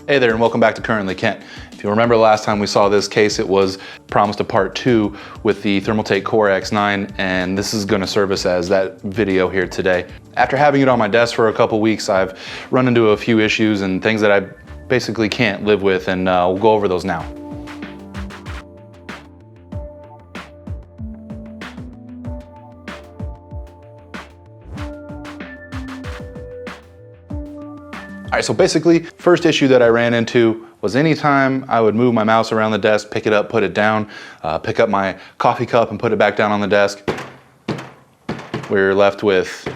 Hey there and welcome back to Currently Kent. If you remember the last time we saw this case, it was promised a part 2 with the Thermaltake Core X9, and this is gonna serve us as that video here today. After having it on my desk for a couple weeks, I've run into a few issues and things that I basically can't live with, and we'll go over those now. All right, so basically, first issue that I ran into was anytime I would move my mouse around the desk, pick it up, put it down, pick up my coffee cup and put it back down on the desk, we're left with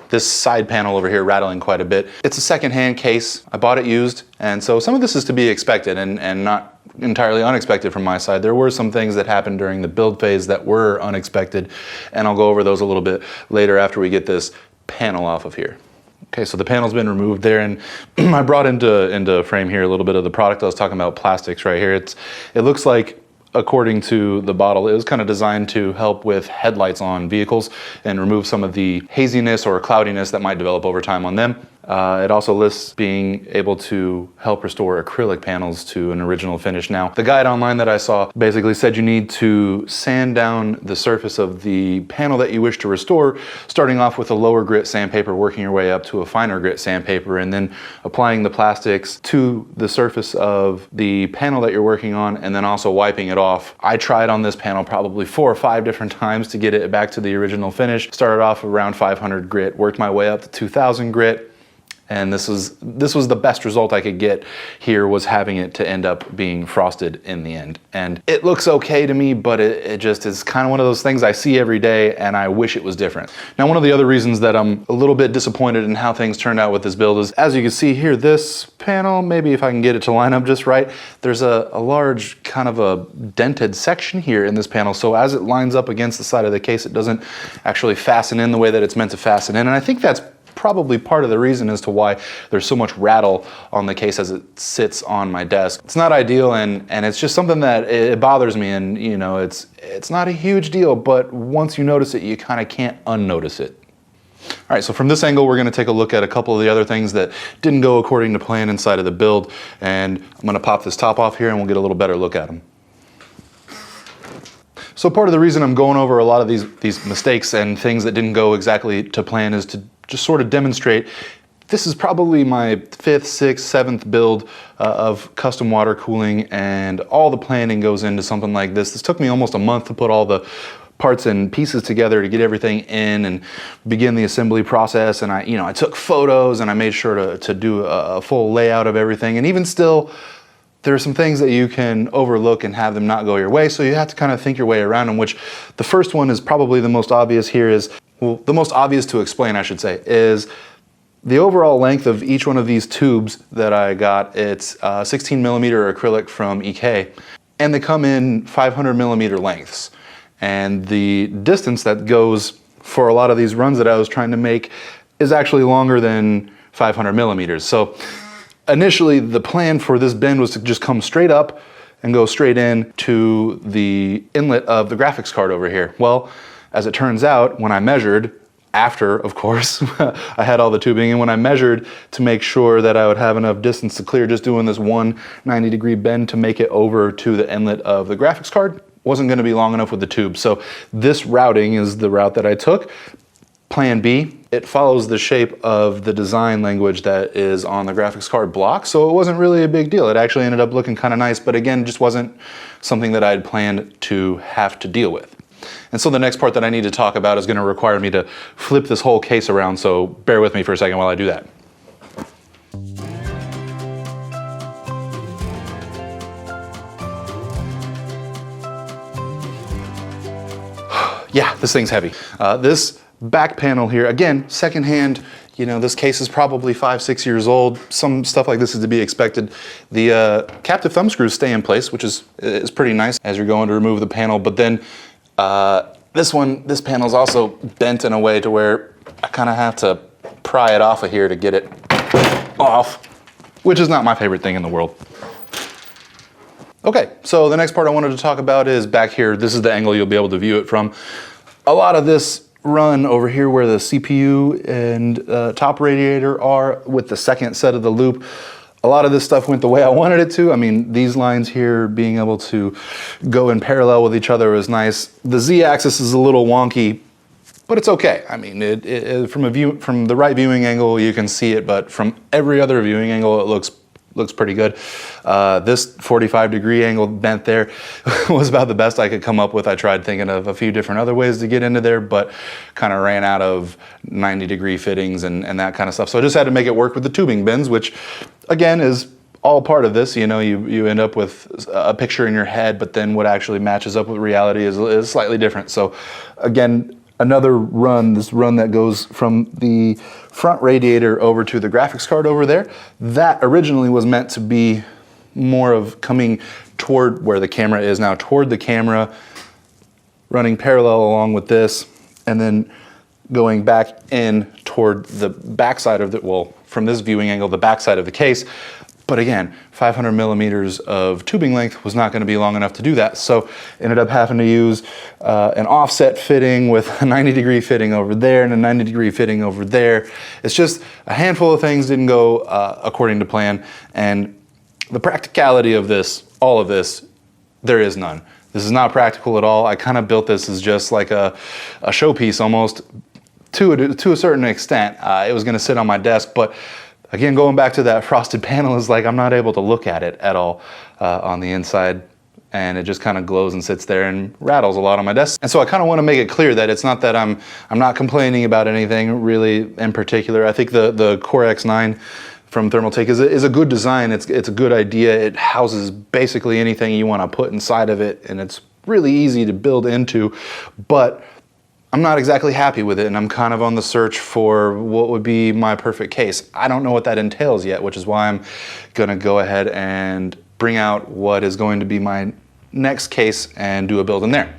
this side panel over here rattling quite a bit. It's a secondhand case. I bought it used, and so some of this is to be expected and not entirely unexpected from my side. There were some things that happened during the build phase that were unexpected, and I'll go over those a little bit later after we get this panel off of here. Okay, so the panel's been removed there, and I brought into frame here a little bit of the product I was talking about, plastics right here. It looks like, according to the bottle, it was kind of designed to help with headlights on vehicles and remove some of the haziness or cloudiness that might develop over time on them. It also lists being able to help restore acrylic panels to an original finish. Now, the guide online that I saw basically said you need to sand down the surface of the panel that you wish to restore, starting off with a lower grit sandpaper, working your way up to a finer grit sandpaper, and then applying the plastics to the surface of the panel that you're working on, and then also wiping it off. I tried on this panel probably 4 or 5 different times to get it back to the original finish. Started off around 500 grit, worked my way up to 2000 grit, and this was the best result I could get here, was having it to end up being frosted in the end. And it looks okay to me, but it just is kind of one of those things I see every day and I wish it was different. Now, one of the other reasons that I'm a little bit disappointed in how things turned out with this build is, as you can see here, this panel, maybe if I can get it to line up just right, there's a large kind of a dented section here in this panel. So as it lines up against the side of the case, it doesn't actually fasten in the way that it's meant to fasten in. And I think that's probably part of the reason as to why there's so much rattle on the case as it sits on my desk. It's not ideal, and it's just something that it bothers me, and you know, it's not a huge deal, but once you notice it, you kind of can't unnotice it. All right, so from this angle, we're going to take a look at a couple of the other things that didn't go according to plan inside of the build, and I'm going to pop this top off here and we'll get a little better look at them. So part of the reason I'm going over a lot of these mistakes and things that didn't go exactly to plan is to just sort of demonstrate this is probably my 5th, 6th, 7th build of custom water cooling, and all the planning goes into something like this. This took me almost a month to put all the parts and pieces together to get everything in and begin the assembly process. And I took photos and I made sure to do a full layout of everything. And even still, there are some things that you can overlook and have them not go your way, so you have to kind of think your way around them, which the first one is probably the most obvious here is, well, the most obvious to explain, I should say, is the overall length of each one of these tubes that I got. It's 16 millimeter acrylic from EK, and they come in 500 millimeter lengths. And the distance that goes for a lot of these runs that I was trying to make is actually longer than 500 millimeters. So initially, the plan for this bend was to just come straight up and go straight in to the inlet of the graphics card over here. Well, as it turns out, when I measured, after, of course, I had all the tubing, and when I measured to make sure that I would have enough distance to clear just doing this one 90-degree bend to make it over to the inlet of the graphics card, wasn't going to be long enough with the tube. So this routing is the route that I took. Plan B, it follows the shape of the design language that is on the graphics card block, so it wasn't really a big deal. It actually ended up looking kind of nice, but again, just wasn't something that I had planned to have to deal with. And so the next part that I need to talk about is going to require me to flip this whole case around, so bear with me for a second while I do that. Yeah, this thing's heavy. This back panel here, again, secondhand, you know, this case is probably 5, 6 years old. Some stuff like this is to be expected. The captive thumb screws stay in place, which is pretty nice as you're going to remove the panel, but then this panel's also bent in a way to where I kind of have to pry it off of here to get it off, which is not my favorite thing in the world. Okay, so the next part I wanted to talk about is back here. This is the angle you'll be able to view it from. A lot of this run over here where the CPU and top radiator are with the second set of the loop, a lot of this stuff went the way I wanted it to. I mean, these lines here being able to go in parallel with each other is nice. The Z-axis is a little wonky, but it's okay. I mean, from the right viewing angle, you can see it, but from every other viewing angle, it looks pretty good. This 45-degree angle bent there was about the best I could come up with. I tried thinking of a few different other ways to get into there, but kind of ran out of 90-degree fittings and that kind of stuff. So I just had to make it work with the tubing bends, which again is all part of this. You know, you end up with a picture in your head, but then what actually matches up with reality is slightly different. So again, another run, this run that goes from the front radiator over to the graphics card over there, that originally was meant to be more of coming toward where the camera is now, toward the camera, running parallel along with this, and then going back in toward the backside of the, well, from this viewing angle, the backside of the case. But again, 500 millimeters of tubing length was not going to be long enough to do that. So ended up having to use an offset fitting with a 90-degree fitting over there and a 90-degree fitting over there. It's just a handful of things didn't go according to plan. And the practicality of this, all of this, there is none. This is not practical at all. I kind of built this as just like a showpiece almost to a certain extent. It was going to sit on my desk, but again, going back to that frosted panel is like I'm not able to look at it at all on the inside, and it just kind of glows and sits there and rattles a lot on my desk. And so I kind of want to make it clear that it's not that I'm not complaining about anything really in particular. I think the Core X9 from Thermaltake is a good design. It's a good idea. It houses basically anything you want to put inside of it, and it's really easy to build into, but I'm not exactly happy with it, and I'm kind of on the search for what would be my perfect case. I don't know what that entails yet, which is why I'm gonna go ahead and bring out what is going to be my next case and do a build in there.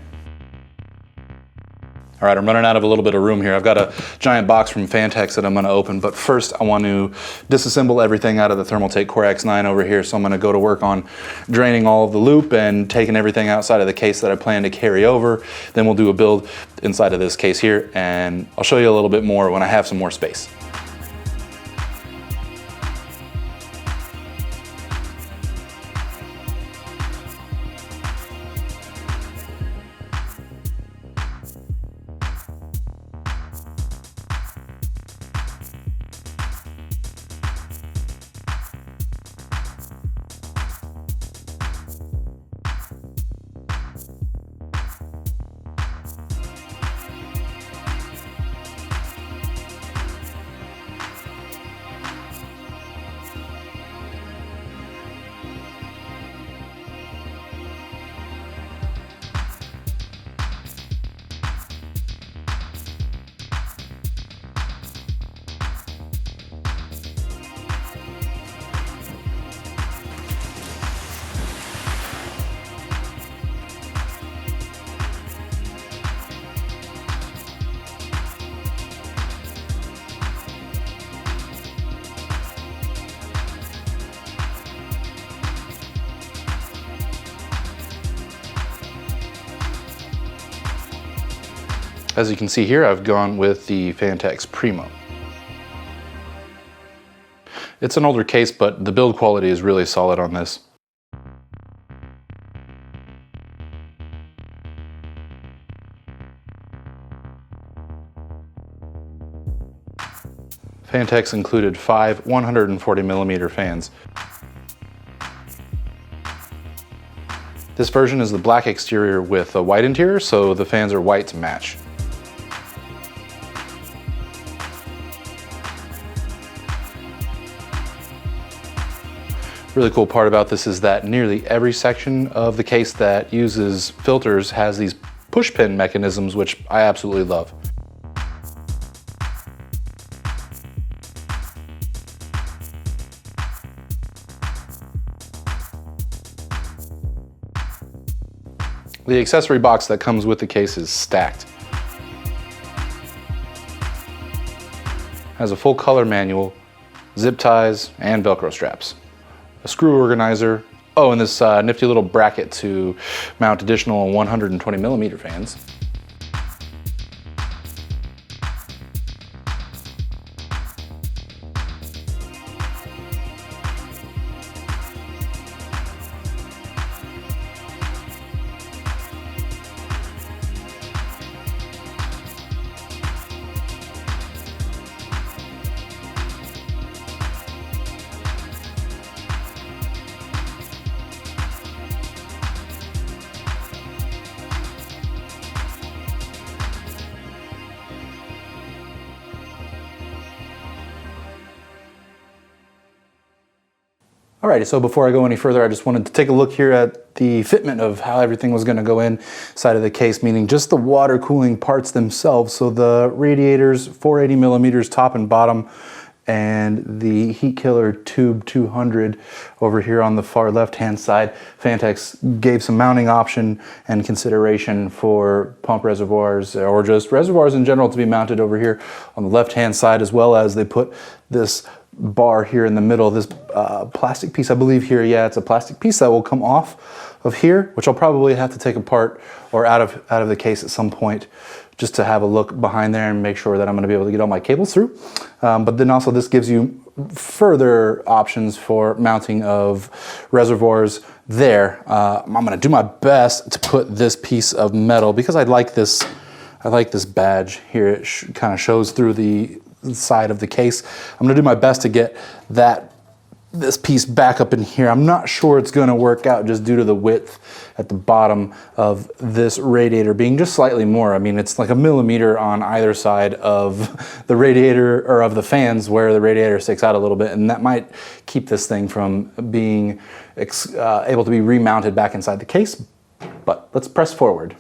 All right, I'm running out of a little bit of room here. I've got a giant box from Phanteks that I'm gonna open, but first I want to disassemble everything out of the Thermaltake Core X9 over here. So I'm gonna go to work on draining all of the loop and taking everything outside of the case that I plan to carry over. Then we'll do a build inside of this case here, and I'll show you a little bit more when I have some more space. As you can see here, I've gone with the Phanteks Primo. It's an older case, but the build quality is really solid on this. Phanteks included 5 140mm fans. This version is the black exterior with a white interior, so the fans are white to match. Really cool part about this is that nearly every section of the case that uses filters has these push pin mechanisms, which I absolutely love. The accessory box that comes with the case is stacked. Has a full color manual, zip ties, and Velcro straps. A screw organizer, oh, and this nifty little bracket to mount additional 120mm fans. Alrighty, so before I go any further, I just wanted to take a look here at the fitment of how everything was going to go inside of the case, meaning just the water cooling parts themselves. So the radiators, 480 millimeters top and bottom, and the heat killer tube 200 over here on the far left-hand side. Phanteks gave some mounting option and consideration for pump reservoirs or just reservoirs in general to be mounted over here on the left-hand side, as well as they put this bar here in the middle, this plastic piece, I believe here, yeah, it's a plastic piece that will come off of here, which I'll probably have to take apart or out of the case at some point, just to have a look behind there and make sure that I'm going to be able to get all my cables through. But then also this gives you further options for mounting of reservoirs there. I'm going to do my best to put this piece of metal, because I like this badge here. It kind of shows through the side of the case. I'm going to do my best to get this piece back up in here. I'm not sure it's going to work out just due to the width at the bottom of this radiator being just slightly more. I mean, it's like 1 millimeter on either side of the radiator, or of the fans where the radiator sticks out a little bit, and that might keep this thing from being able to be remounted back inside the case. But let's press forward.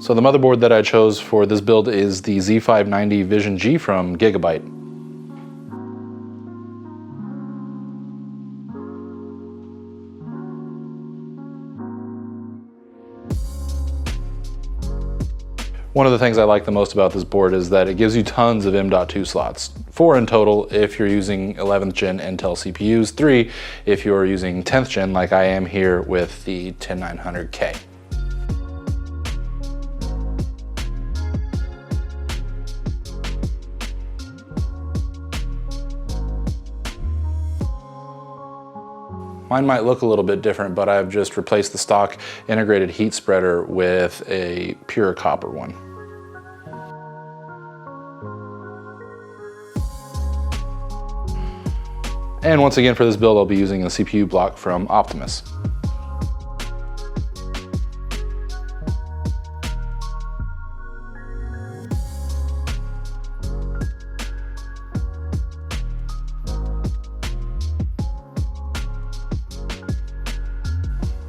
So the motherboard that I chose for this build is the Z590 Vision G from Gigabyte. One of the things I like the most about this board is that it gives you tons of M.2 slots. 4 in total if you're using 11th gen Intel CPUs, 3 if you're using 10th gen like I am here with the 10900K. Mine might look a little bit different, but I've just replaced the stock integrated heat spreader with a pure copper one. And once again for this build, I'll be using a CPU block from Optimus.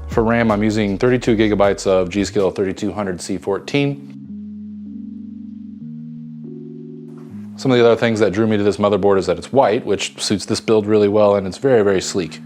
For RAM, I'm using 32 gigabytes of G.Skill 3200C14. Some of the other things that drew me to this motherboard is that it's white, which suits this build really well, and it's very, very sleek.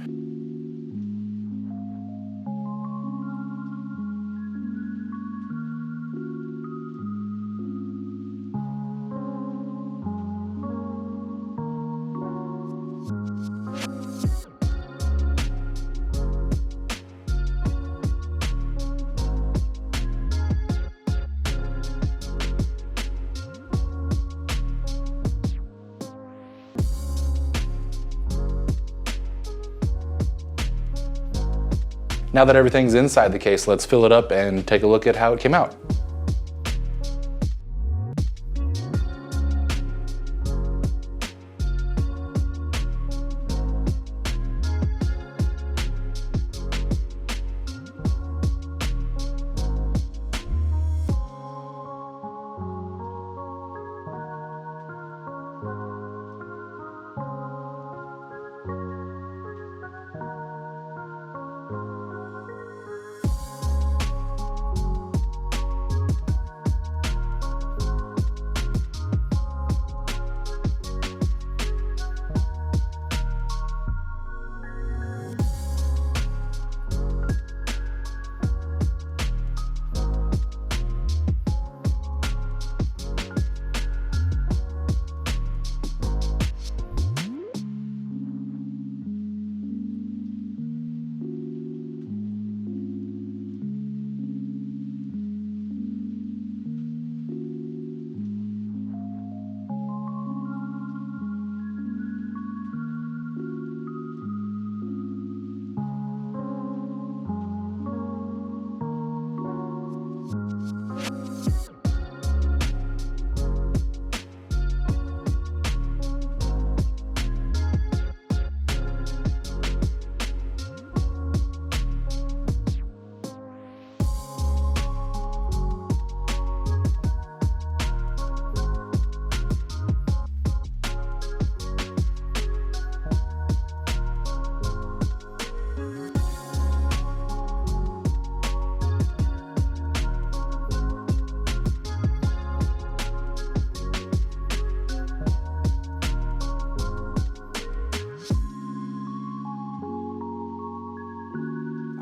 Now that everything's inside the case, let's fill it up and take a look at how it came out.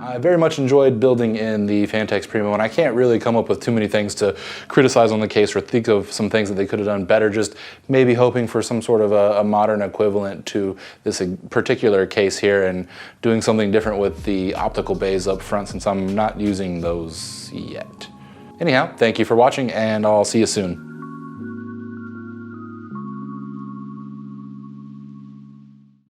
I very much enjoyed building in the Phanteks Primo, and I can't really come up with too many things to criticize on the case or think of some things that they could have done better, just maybe hoping for some sort of a modern equivalent to this particular case here and doing something different with the optical bays up front since I'm not using those yet. Anyhow, thank you for watching, and I'll see you soon.